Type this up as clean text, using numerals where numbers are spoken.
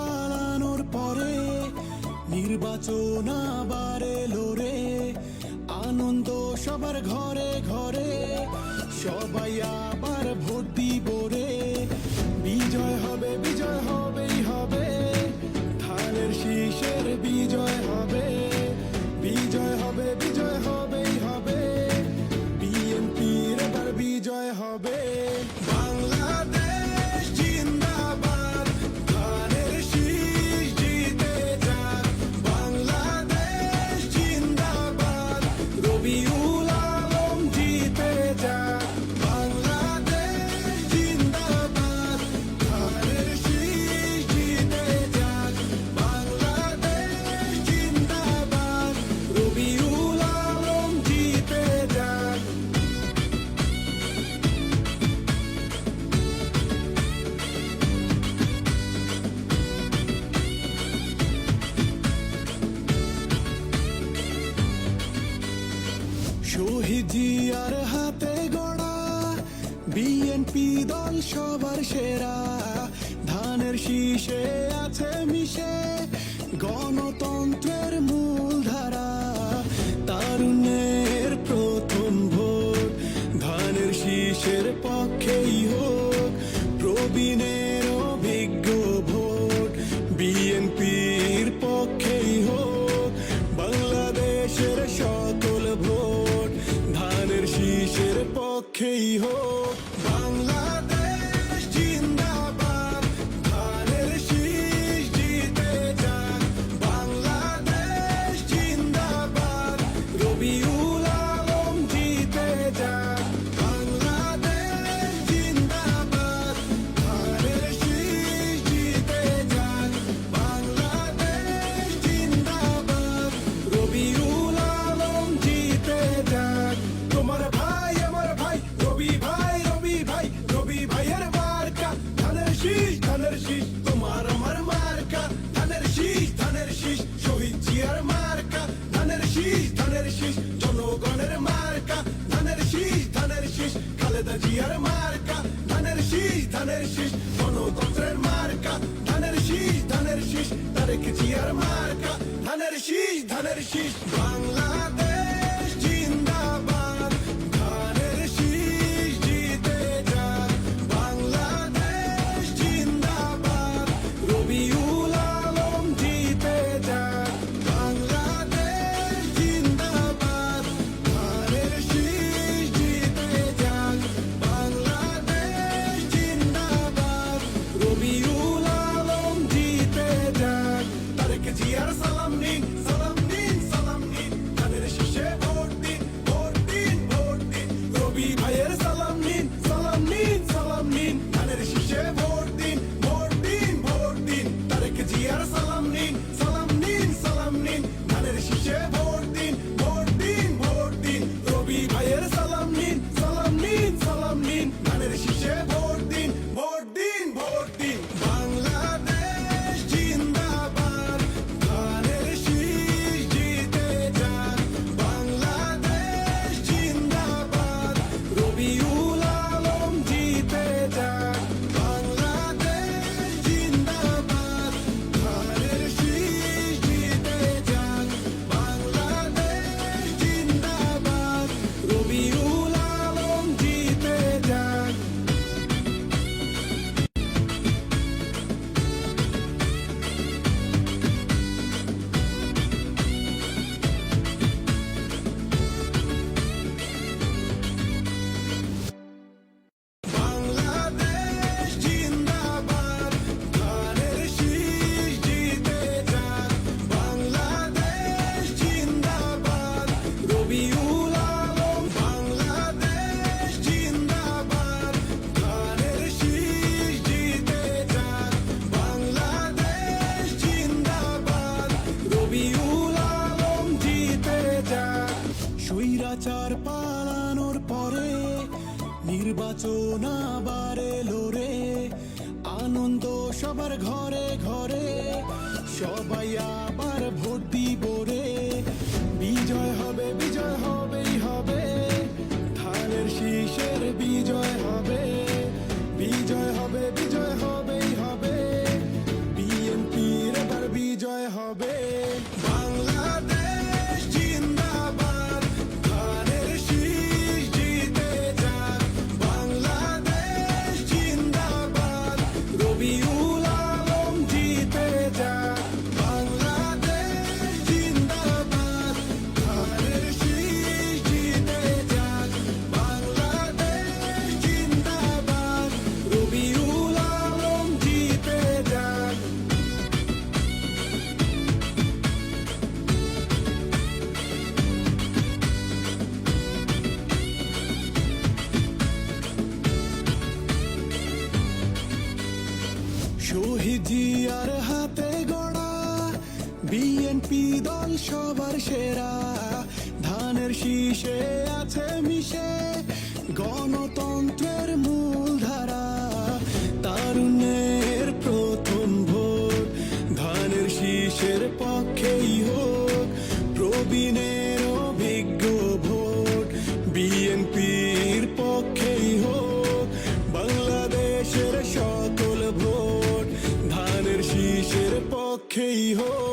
পালানোর পরে নির্বাচন আবার এলো রে। আনন্দ সবার ঘরে ঘরে, সবাই আবার ভোট দিব রে। বিজয় হবে, বিজয় হবেই হবে, ধানের শীষের বিজয় হবে। বিজয় হবে, বিজয় হবেই হবে, বিএনপির এবার বিজয় হবে। বাংলাদেশ জিন্দাবাদ, ধানের শীষ জিতে যাক। বাংলাদেশ জিন্দাবাদ, রবিউল আলম জিতে যাক। বাংলাদেশ জিন্দাবাদ, ধানের শীষ জিতে যাক। বাংলাদেশ জিন্দাবাদ, রবিউল আলম জিতে যাক। শহীদ জিয়ার হাতে গড়া বিএনপি দল সবার সেরা। ধানের শীষে আছে মিশে গণতন্ত্রের মূল ধারা। তারুণ্যের প্রথম ভোট ধানের শীষের পক্ষেই হোক। প্রবীণের অভিজ্ঞ ভোট বিএনপির পক্ষেই হোক। বাংলাদেশের সকল ভোট ধানের শীষের পক্ষেই হোক। বাংলাদেশ জিন্দাবাদ, ধানের শীষ জিতে যাক। বাংলাদেশ জিন্দাবাদ, রবিউল আলম জিতে যাক। বাংলাদেশ জিন্দাবাদ, ধানের শীষ জিতে যাক। বাংলাদেশ জিন্দাবাদ, রবিউল আলম জিতে যাক। তোমার ভাই আমার ভাই রবি ভাই, রবি ভাই, রবি ভাইয়ের মার্কা ধানের শীষ, ধানের শীষ। তোমার আমার মার্কা ধানের শীষ, ধানের শীষ। শহীদ জিয়ার মার্কা ধানের শীষ, ধানের শীষ। জনগণের মার্কা ধানের শীষ, ধানের শীষ। খালেদা জিয়ার মার্কা ধানের শীষ, ধানের শীষ। গণতন্ত্রের মার্কা ধানের শীষ, ধানের শীষ। তারেক জিয়ার মার্কা ধানের শীষ, ধানের শীষ। বাংলাদেশ জিন্দাবাদ, ধানের শীষ জিতে যাক। বাংলাদেশ জিন্দাবাদ, রবিউল আলম জিতে যাক। বাংলাদেশ জিন্দাবাদ, ধানের শীষ জিতে যাক। বাংলাদেশ জিন্দাবাদ, রবিউল আলম জিতে যাক। তারেক জিয়ার সালাম নিন, সালাম নিন, সালাম নিন। ধানের শীষে ভোট দিন, ভোট দিন, ভোট দিন। রবি ভাইয়ের সালাম নিন, সালাম নিন, সালাম নিন। ধানের শীষে ভোট দিন, ভোট দিন, ভোট দিন। তারেক জিয়ার সালাম নিন, সালাম নিন, সালাম নিন। ধানের শীষে ভোট দিন, ভোট দিন, ভোট দিন। রবি ভাইয়ের সালাম নিন, সালাম নিন, সালাম নিন। ধানের শীষে ভোট দিন, ভোট দিন, ভোট দিন। বাংলাদেশ জিন্দাবাদ, ধানের শীষ জিতে যাক। বাংলাদেশ জিন্দাবাদ, রবিউল আলম জিতে যাক। বাংলাদেশ জিন্দাবাদ, ধানের শীষ জিতে যাক। বাংলাদেশ জিন্দাবাদ, রবিউল আলম জিতে যাক। বাংলাদেশ জিন্দাবাদ, ধানের শীষ জিতে যাক। বাংলাদেশ জিন্দাবাদ, রবিউল আলম। বাংলাদেশ জিন্দাবাদ, ধানের শীষ জিতে যাক। বাংলাদেশ জিন্দাবাদ, রবিউল আলম জিতে যাক। স্বৈরাচার পালানোর পরে নির্বাচন আবার এলো রে। আনন্দ সবার ঘরে ঘরে, সবাই আবার ভোট দিব রে। বিজয় হবে, বিজয় হবেই হবে, ধানের শীষের বিজয় হবে। বিজয় হবে, বিজয় হবেই হবে, বিএনপি বিএনপি দল সবার সেরা, ধানের শীষে আছে মিশে গণতন্ত্রের মূলধারা। তারুণ্যের প্রথম ভোট ধানের শীষের পক্ষেই হোক, প্রবীণের অভিজ্ঞ ভোট বিএনপির পক্ষেই হোক। বাংলাদেশের সকল ভোট ধানের শীষের পক্ষেই হোক।